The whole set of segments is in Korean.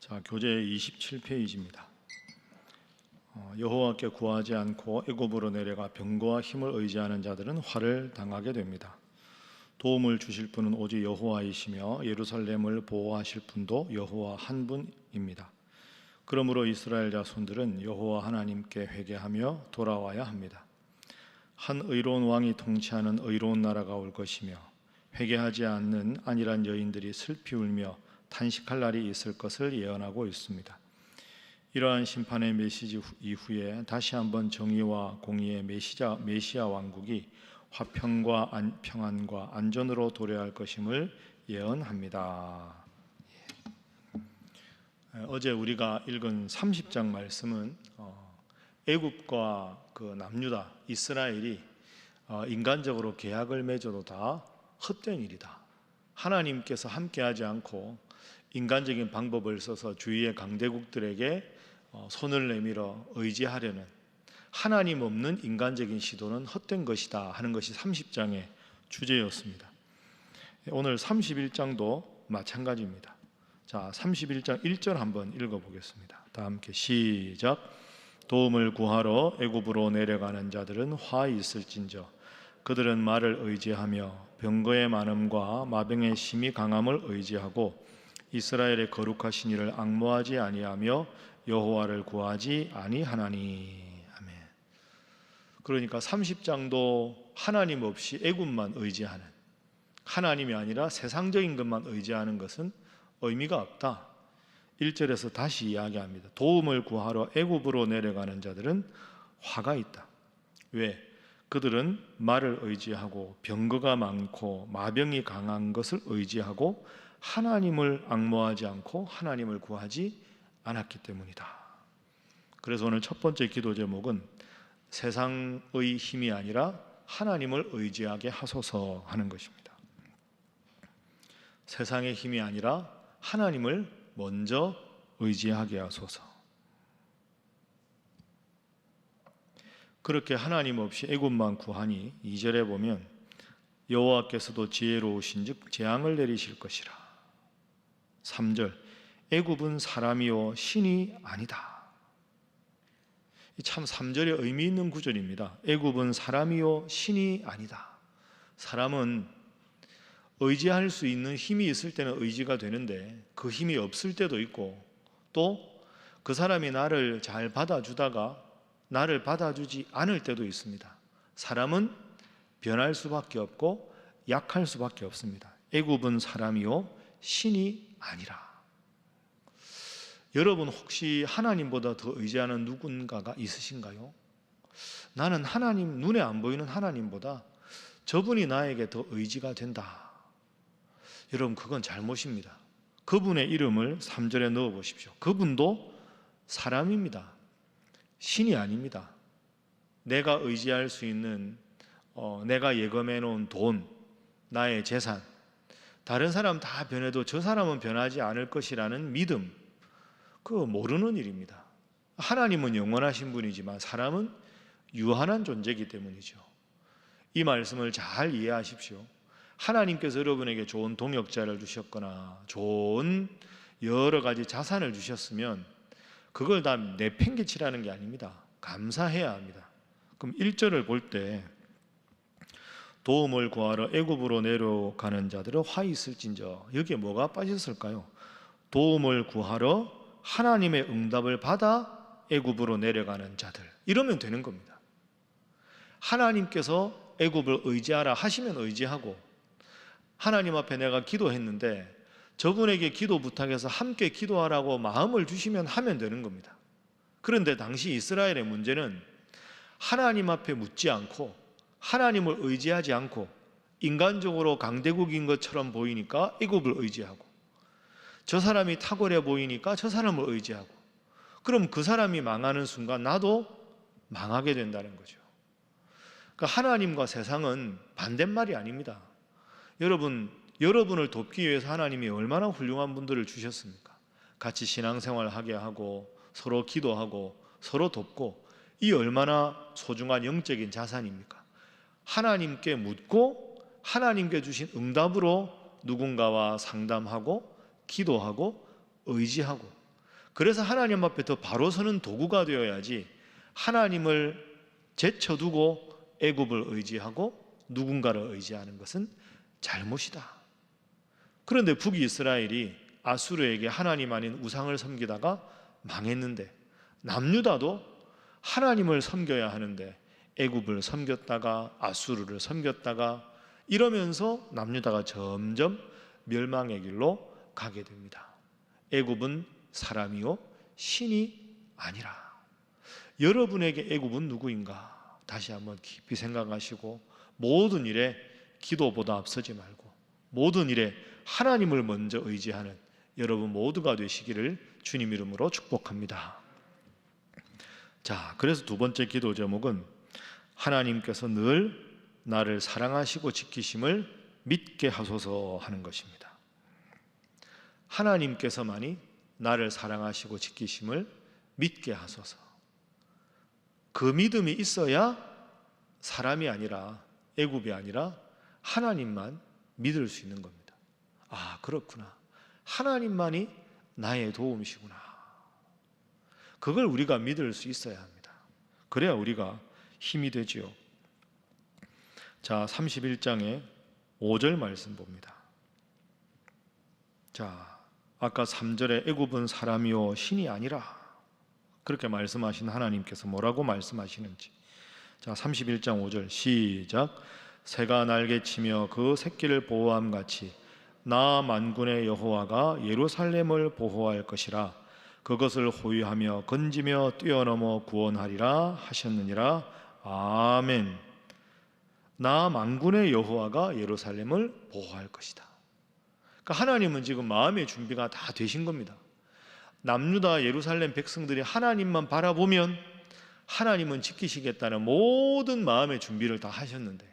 자, 교재 27페이지입니다. 여호와께 구하지 않고 애굽으로 내려가 병거와 힘을 의지하는 자들은 화를 당하게 됩니다. 도움을 주실 분은 오직 여호와이시며 예루살렘을 보호하실 분도 여호와 한 분입니다. 그러므로 이스라엘 자손들은 여호와 하나님께 회개하며 돌아와야 합니다. 한 의로운 왕이 통치하는 의로운 나라가 올 것이며 회개하지 않는 안일한 여인들이 슬피 울며 탄식할 날이 있을 것을 예언하고 있습니다. 이러한 심판의 메시지 이후에 다시 한번 정의와 공의의 메시아 왕국이 화평과 평안과 안전으로 도래할 것임을 예언합니다. 어제 우리가 읽은 30장 말씀은 애굽과 그 남유다 이스라엘이 인간적으로 계약을 맺어도 다 헛된 일이다. 하나님께서 함께하지 않고 인간적인 방법을 써서 주위의 강대국들에게 손을 내밀어 의지하려는 하나님 없는 인간적인 시도는 헛된 것이다 하는 것이 30장의 주제였습니다. 오늘 31장도 마찬가지입니다. 자, 31장 1절 한번 읽어보겠습니다. 다 함께 시작. 도움을 구하러 애굽으로 내려가는 자들은 화 있을진저 그들은 말을 의지하며 병거의 많음과 마병의 심히 강함을 의지하고 이스라엘의 거룩하신 이를 앙모하지 아니하며 여호와를 구하지 아니하나니. 아멘. 그러니까 30장도 하나님 없이 애굽만 의지하는, 하나님이 아니라 세상적인 것만 의지하는 것은 의미가 없다. 1절에서 다시 이야기합니다. 도움을 구하러 애굽으로 내려가는 자들은 화가 있다. 왜? 그들은 말을 의지하고 병거가 많고 마병이 강한 것을 의지하고 하나님을 앙모하지 않고 하나님을 구하지 않았기 때문이다. 그래서 오늘 첫 번째 기도 제목은 세상의 힘이 아니라 하나님을 의지하게 하소서 하는 것입니다. 세상의 힘이 아니라 하나님을 먼저 의지하게 하소서. 그렇게 하나님 없이 애굽만 구하니 2절에 보면 여호와께서도 지혜로우신즉 재앙을 내리실 것이라. 3절 애굽은 사람이요 신이 아니다. 참 3절에 의미 있는 구절입니다. 애굽은 사람이요 신이 아니다. 사람은 의지할 수 있는 힘이 있을 때는 의지가 되는데 그 힘이 없을 때도 있고 또 그 사람이 나를 잘 받아주다가 나를 받아주지 않을 때도 있습니다. 사람은 변할 수밖에 없고 약할 수밖에 없습니다. 애굽은 사람이요 신이 아니라. 여러분 혹시 하나님보다 더 의지하는 누군가가 있으신가요? 나는 하나님, 눈에 안 보이는 하나님보다 저분이 나에게 더 의지가 된다. 여러분 그건 잘못입니다. 그분의 이름을 3절에 넣어 보십시오. 그분도 사람입니다. 신이 아닙니다. 내가 의지할 수 있는 내가 예금해 놓은 돈, 나의 재산, 다른 사람 다 변해도 저 사람은 변하지 않을 것이라는 믿음, 그거 모르는 일입니다. 하나님은 영원하신 분이지만 사람은 유한한 존재이기 때문이죠. 이 말씀을 잘 이해하십시오. 하나님께서 여러분에게 좋은 동역자를 주셨거나 좋은 여러 가지 자산을 주셨으면 그걸 다 내팽개치라는 게 아닙니다. 감사해야 합니다. 그럼 1절을 볼 때 도움을 구하러 애굽으로 내려가는 자들은 화 있을진저, 여기에 뭐가 빠졌을까요? 도움을 구하러 하나님의 응답을 받아 애굽으로 내려가는 자들, 이러면 되는 겁니다. 하나님께서 애굽을 의지하라 하시면 의지하고, 하나님 앞에 내가 기도했는데 저분에게 기도 부탁해서 함께 기도하라고 마음을 주시면 하면 되는 겁니다. 그런데 당시 이스라엘의 문제는 하나님 앞에 묻지 않고 하나님을 의지하지 않고 인간적으로 강대국인 것처럼 보이니까 애굽을 의지하고, 저 사람이 탁월해 보이니까 저 사람을 의지하고, 그럼 그 사람이 망하는 순간 나도 망하게 된다는 거죠. 그러니까 하나님과 세상은 반대말이 아닙니다. 여러분을 돕기 위해서 하나님이 얼마나 훌륭한 분들을 주셨습니까? 같이 신앙생활 하게 하고 서로 기도하고 서로 돕고, 이 얼마나 소중한 영적인 자산입니까? 하나님께 묻고 하나님께 주신 응답으로 누군가와 상담하고 기도하고 의지하고, 그래서 하나님 앞에 더 바로 서는 도구가 되어야지 하나님을 제쳐두고 애굽을 의지하고 누군가를 의지하는 것은 잘못이다. 그런데 북이스라엘이 아수르에게 하나님 아닌 우상을 섬기다가 망했는데 남유다도 하나님을 섬겨야 하는데 애굽을 섬겼다가 아수르를 섬겼다가 이러면서 남유다가 점점 멸망의 길로 가게 됩니다. 애굽은 사람이요 신이 아니라. 여러분에게 애굽은 누구인가? 다시 한번 깊이 생각하시고 모든 일에 기도보다 앞서지 말고 모든 일에 하나님을 먼저 의지하는 여러분 모두가 되시기를 주님 이름으로 축복합니다. 자, 그래서 두 번째 기도 제목은 하나님께서 늘 나를 사랑하시고 지키심을 믿게 하소서 하는 것입니다. 하나님께서만이 나를 사랑하시고 지키심을 믿게 하소서. 그 믿음이 있어야 사람이 아니라 애굽이 아니라 하나님만 믿을 수 있는 겁니다. 아, 그렇구나. 하나님만이 나의 도움이시구나. 그걸 우리가 믿을 수 있어야 합니다. 그래야 우리가 힘이 되지요. 자, 31장의 5절 말씀 봅니다. 자, 아까 3절에 애굽은 사람이요 신이 아니라 그렇게 말씀하신 하나님께서 뭐라고 말씀하시는지. 자, 31장 5절 시작. 새가 날개치며 그 새끼를 보호함 같이 나 만군의 여호와가 예루살렘을 보호할 것이라. 그것을 호위하며 건지며 뛰어넘어 구원하리라 하셨느니라. 아멘. 나 만군의 여호와가 예루살렘을 보호할 것이다. 그러니까 하나님은 지금 마음의 준비가 다 되신 겁니다. 남유다 예루살렘 백성들이 하나님만 바라보면 하나님은 지키시겠다는 모든 마음의 준비를 다 하셨는데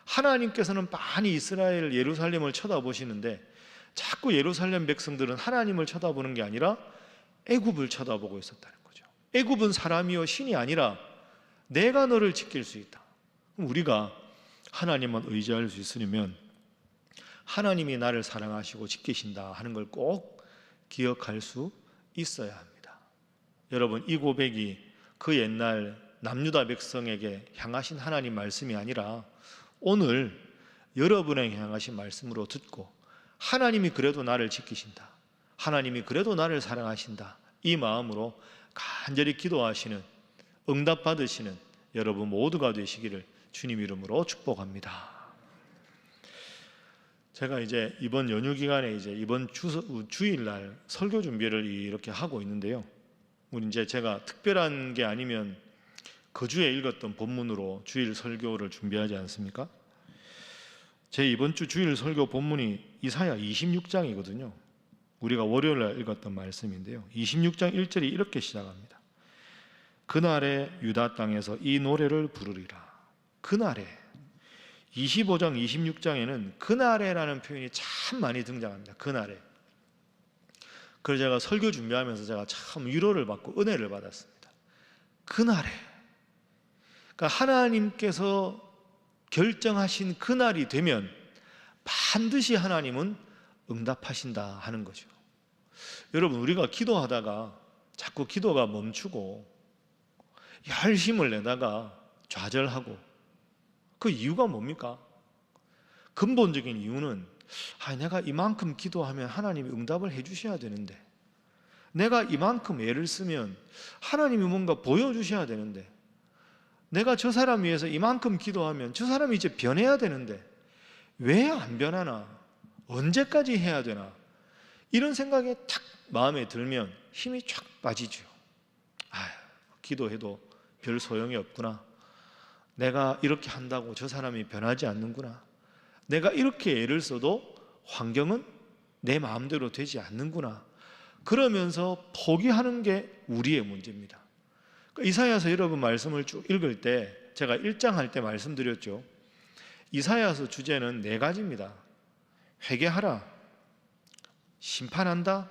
하나님께서는 많이 이스라엘 예루살렘을 쳐다보시는데 자꾸 예루살렘 백성들은 하나님을 쳐다보는 게 아니라 애굽을 쳐다보고 있었다는 거죠. 애굽은 사람이요 신이 아니라 내가 너를 지킬 수 있다. 그럼 우리가 하나님만 의지할 수 있으려면 하나님이 나를 사랑하시고 지키신다 하는 걸 꼭 기억할 수 있어야 합니다. 여러분, 이 고백이 그 옛날 남유다 백성에게 향하신 하나님 말씀이 아니라 오늘 여러분에게 향하신 말씀으로 듣고 하나님이 그래도 나를 지키신다, 하나님이 그래도 나를 사랑하신다, 이 마음으로 간절히 기도하시는, 응답 받으시는 여러분 모두가 되시기를 주님 이름으로 축복합니다. 제가 이제 이번 연휴 기간에 이번 주일날 설교 준비를 이렇게 하고 있는데요. 우리 이제 제가 특별한 게 아니면 그 주에 읽었던 본문으로 주일 설교를 준비하지 않습니까? 제 이번 주 주일 설교 본문이 이사야 26장이거든요. 우리가 월요일날 읽었던 말씀인데요. 26장 1절이 이렇게 시작합니다. 그날에 유다 땅에서 이 노래를 부르리라. 그날에 25장 26장에는 그날에라는 표현이 참 많이 등장합니다. 그날에. 그래서 제가 설교 준비하면서 제가 참 위로를 받고 은혜를 받았습니다. 그날에. 그러니까 하나님께서 결정하신 그날이 되면 반드시 하나님은 응답하신다 하는 거죠. 여러분, 우리가 기도하다가 자꾸 기도가 멈추고 열심을 내다가 좌절하고 그 이유가 뭡니까? 근본적인 이유는 내가 이만큼 기도하면 하나님이 응답을 해주셔야 되는데, 내가 이만큼 애를 쓰면 하나님이 뭔가 보여주셔야 되는데, 내가 저 사람 위해서 이만큼 기도하면 저 사람이 이제 변해야 되는데 왜 안 변하나? 언제까지 해야 되나? 이런 생각이 탁 마음에 들면 힘이 쫙 빠지죠. 기도해도 별 소용이 없구나. 내가 이렇게 한다고 저 사람이 변하지 않는구나. 내가 이렇게 애를 써도 환경은 내 마음대로 되지 않는구나. 그러면서 포기하는 게 우리의 문제입니다. 이사야서 여러분 말씀을 쭉 읽을 때 제가 1장 할 때 말씀드렸죠. 이사야서 주제는 4가지입니다. 회개하라, 심판한다,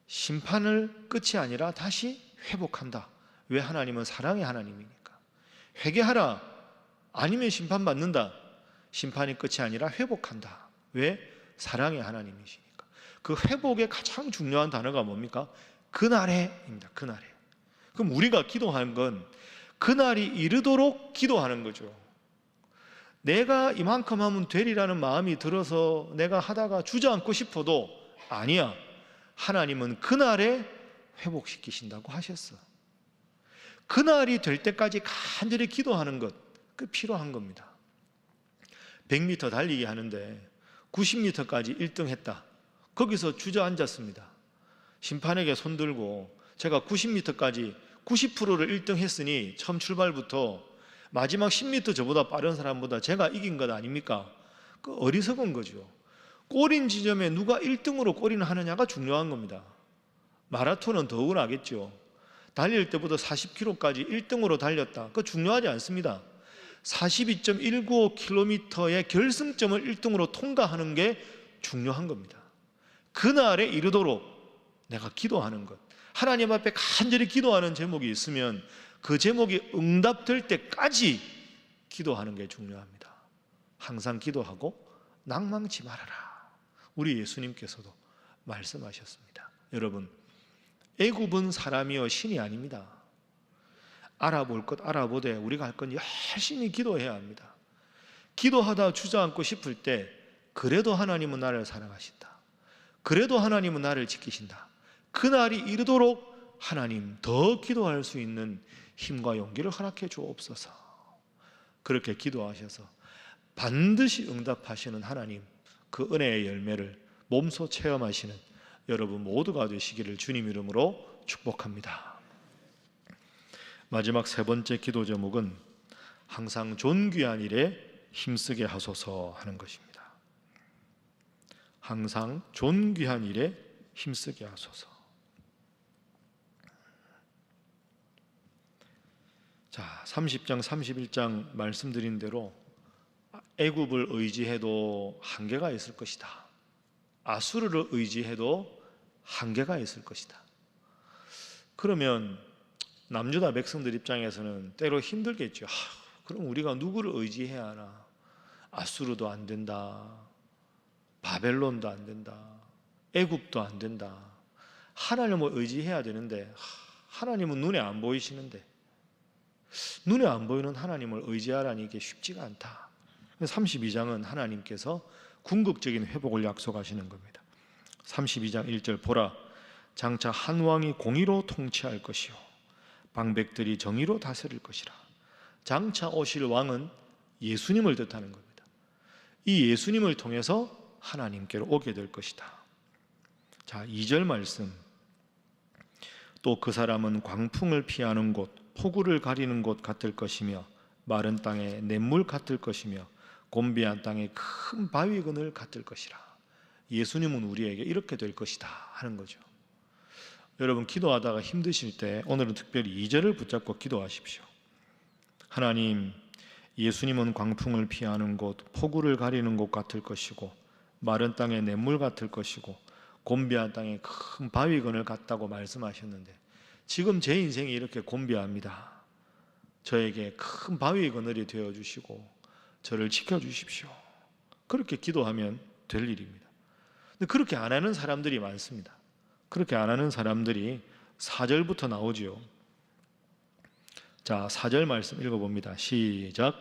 심판을 끝이 아니라 다시 회복한다. 왜? 하나님은 사랑의 하나님이니까. 회개하라, 아니면 심판받는다. 심판이 끝이 아니라 회복한다. 왜? 사랑의 하나님이시니까. 그 회복의 가장 중요한 단어가 뭡니까? 그날에입니다. 그날에. 그럼 우리가 기도하는 건 그날이 이르도록 기도하는 거죠. 내가 이만큼 하면 되리라는 마음이 들어서 내가 하다가 주저앉고 싶어도 아니야. 하나님은 그날에 회복시키신다고 하셨어. 그날이 될 때까지 간절히 기도하는 것, 그 필요한 겁니다. 100m 달리기 하는데 90m까지 1등 했다. 거기서 주저앉았습니다. 심판에게 손들고 제가 90m까지 90%를 1등 했으니 처음 출발부터 마지막 10m 저보다 빠른 사람보다 제가 이긴 것 아닙니까? 그 어리석은 거죠. 꼬린 지점에 누가 1등으로 꼬리를 하느냐가 중요한 겁니다. 마라톤은 더욱 하겠죠. 달릴 때보다 40km까지 1등으로 달렸다. 그거 중요하지 않습니다. 42.195km의 결승점을 1등으로 통과하는 게 중요한 겁니다. 그날에 이르도록 내가 기도하는 것, 하나님 앞에 간절히 기도하는 제목이 있으면 그 제목이 응답될 때까지 기도하는 게 중요합니다. 항상 기도하고 낭망치 말아라. 우리 예수님께서도 말씀하셨습니다. 여러분, 애굽은 사람이요 신이 아닙니다. 알아볼 것 알아보되 우리가 할 건 열심히 기도해야 합니다. 기도하다 주저앉고 싶을 때 그래도 하나님은 나를 사랑하신다. 그래도 하나님은 나를 지키신다. 그날이 이르도록 하나님 더 기도할 수 있는 힘과 용기를 허락해 주옵소서. 그렇게 기도하셔서 반드시 응답하시는 하나님, 그 은혜의 열매를 몸소 체험하시는 여러분 모두가 되시기를 주님 이름으로 축복합니다. 마지막 세 번째 기도 제목은 항상 존귀한 일에 힘쓰게 하소서 하는 것입니다. 항상 존귀한 일에 힘쓰게 하소서. 자, 30장 31장 말씀드린 대로 애굽을 의지해도 한계가 있을 것이다. 아수르를 의지해도 한계가 있을 것이다. 그러면 남유다 백성들 입장에서는 때로 힘들겠죠. 그럼 우리가 누구를 의지해야 하나? 아수르도 안 된다. 바벨론도 안 된다. 애굽도 안 된다. 하나님을 의지해야 되는데 하나님은 눈에 안 보이시는데 눈에 안 보이는 하나님을 의지하라니 이게 쉽지가 않다. 32장은 하나님께서 궁극적인 회복을 약속하시는 겁니다. 32장 1절 보라, 장차 한 왕이 공의로 통치할 것이요 방백들이 정의로 다스릴 것이라. 장차 오실 왕은 예수님을 뜻하는 겁니다. 이 예수님을 통해서 하나님께로 오게 될 것이다. 자, 2절 말씀, 또 그 사람은 광풍을 피하는 곳, 폭우를 가리는 곳 같을 것이며 마른 땅에 냇물 같을 것이며 곤비한 땅에 큰 바위근을 같을 것이라. 예수님은 우리에게 이렇게 될 것이다 하는 거죠. 여러분, 기도하다가 힘드실 때 오늘은 특별히 2절을 붙잡고 기도하십시오. 하나님, 예수님은 광풍을 피하는 곳, 폭우를 가리는 곳 같을 것이고 마른 땅에 냇물 같을 것이고 곤비한 땅에 큰 바위근을 같다고 말씀하셨는데 지금 제 인생이 이렇게 곤비합니다. 저에게 큰 바위그늘이 되어주시고 저를 지켜주십시오. 그렇게 기도하면 될 일입니다. 근데 그렇게 안 하는 사람들이 많습니다. 그렇게 안 하는 사람들이 4절부터 나오지요. 자, 4절 말씀 읽어봅니다. 시작.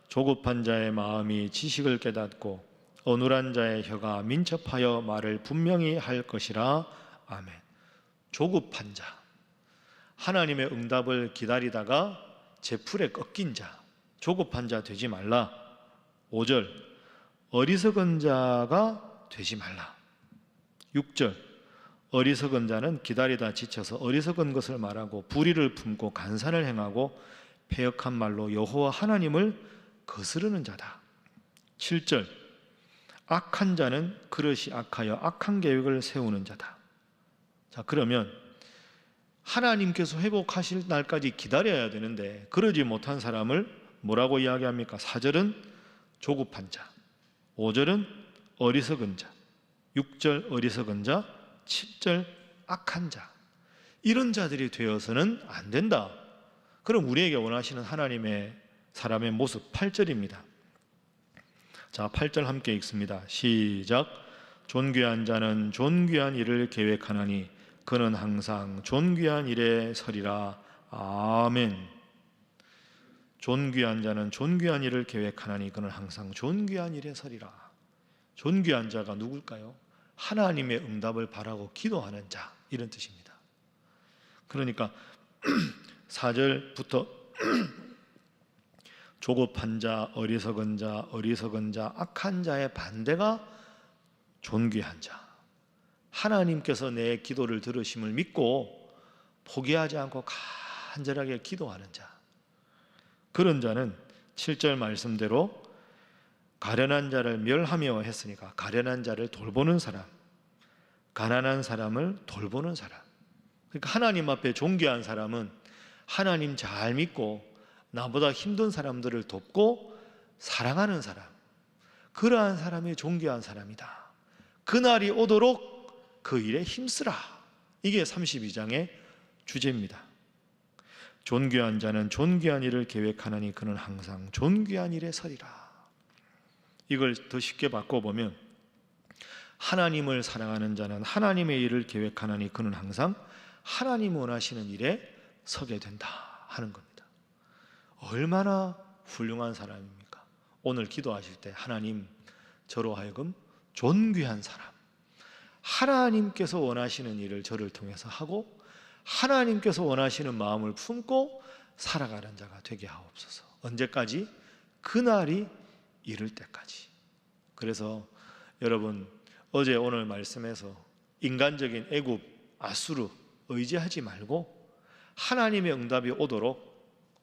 조급한 자의 마음이 지식을 깨닫고 어눌한 자의 혀가 민첩하여 말을 분명히 할 것이라. 아멘. 조급한 자, 하나님의 응답을 기다리다가 제풀에 꺾인 자, 조급한 자 되지 말라. 5절, 어리석은 자가 되지 말라. 6절, 어리석은 자는 기다리다 지쳐서 어리석은 것을 말하고 불의를 품고 간산을 행하고 패역한 말로 여호와 하나님을 거스르는 자다. 7절, 악한 자는 그릇이 악하여 악한 계획을 세우는 자다. 자, 그러면 하나님께서 회복하실 날까지 기다려야 되는데 그러지 못한 사람을 뭐라고 이야기합니까? 4절은 조급한 자, 5절은 어리석은 자, 6절 어리석은 자, 7절 악한 자. 이런 자들이 되어서는 안 된다. 그럼 우리에게 원하시는 하나님의 사람의 모습 8절입니다. 자, 8절 함께 읽습니다. 시작. 존귀한 자는 존귀한 일을 계획하나니 그는 항상 존귀한 일에 서리라. 아멘. 존귀한 자는 존귀한 일을 계획하나니 그는 항상 존귀한 일에 서리라. 존귀한 자가 누굴까요? 하나님의 응답을 바라고 기도하는 자, 이런 뜻입니다. 그러니까 4절부터 조급한 자, 어리석은 자, 악한 자의 반대가 존귀한 자. 하나님께서 내 기도를 들으심을 믿고 포기하지 않고 간절하게 기도하는 자. 그런 자는 7절 말씀대로 가련한 자를 멸하며 했으니까 가련한 자를 돌보는 사람, 가난한 사람을 돌보는 사람. 그러니까 하나님 앞에 존귀한 사람은 하나님 잘 믿고 나보다 힘든 사람들을 돕고 사랑하는 사람, 그러한 사람이 존귀한 사람이다. 그날이 오도록 그 일에 힘쓰라. 이게 32장의 주제입니다. 존귀한 자는 존귀한 일을 계획하나니 그는 항상 존귀한 일에 서리라. 이걸 더 쉽게 바꿔보면 하나님을 사랑하는 자는 하나님의 일을 계획하나니 그는 항상 하나님 원하시는 일에 서게 된다 하는 겁니다. 얼마나 훌륭한 사람입니까? 오늘 기도하실 때 하나님, 저로 하여금 존귀한 사람, 하나님께서 원하시는 일을 저를 통해서 하고 하나님께서 원하시는 마음을 품고 살아가는 자가 되게 하옵소서. 언제까지? 그날이 이를 때까지. 그래서 여러분, 어제 오늘 말씀에서 인간적인 애굽, 아수르 의지하지 말고 하나님의 응답이 오도록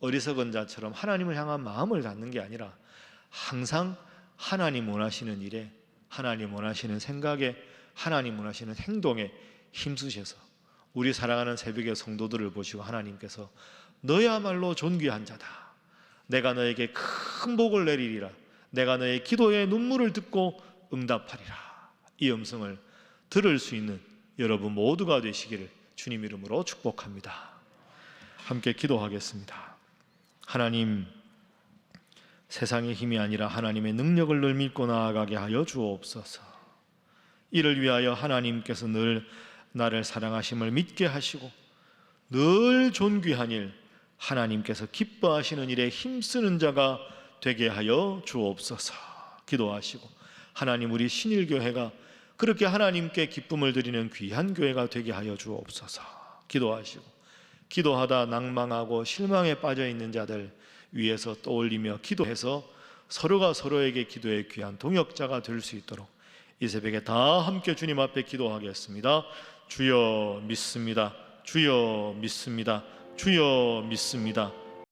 어리석은 자처럼 하나님을 향한 마음을 갖는 게 아니라 항상 하나님 원하시는 일에, 하나님 원하시는 생각에, 하나님 원하시는 행동에 힘쓰셔서 우리 사랑하는 새벽의 성도들을 보시고 하나님께서 너야말로 존귀한 자다, 내가 너에게 큰 복을 내리리라, 내가 너의 기도에 눈물을 듣고 응답하리라, 이 음성을 들을 수 있는 여러분 모두가 되시기를 주님 이름으로 축복합니다. 함께 기도하겠습니다. 하나님, 세상의 힘이 아니라 하나님의 능력을 늘 믿고 나아가게 하여 주옵소서. 이를 위하여 하나님께서 늘 나를 사랑하심을 믿게 하시고 늘 존귀한 일, 하나님께서 기뻐하시는 일에 힘쓰는 자가 되게 하여 주옵소서. 기도하시고 하나님, 우리 신일교회가 그렇게 하나님께 기쁨을 드리는 귀한 교회가 되게 하여 주옵소서. 기도하시고 기도하다 낭망하고 실망에 빠져 있는 자들 위에서 떠올리며 기도해서 서로가 서로에게 기도의 귀한 동역자가 될 수 있도록 이 새벽에 다 함께 주님 앞에 기도하겠습니다. 주여 믿습니다. 주여 믿습니다. 주여 믿습니다.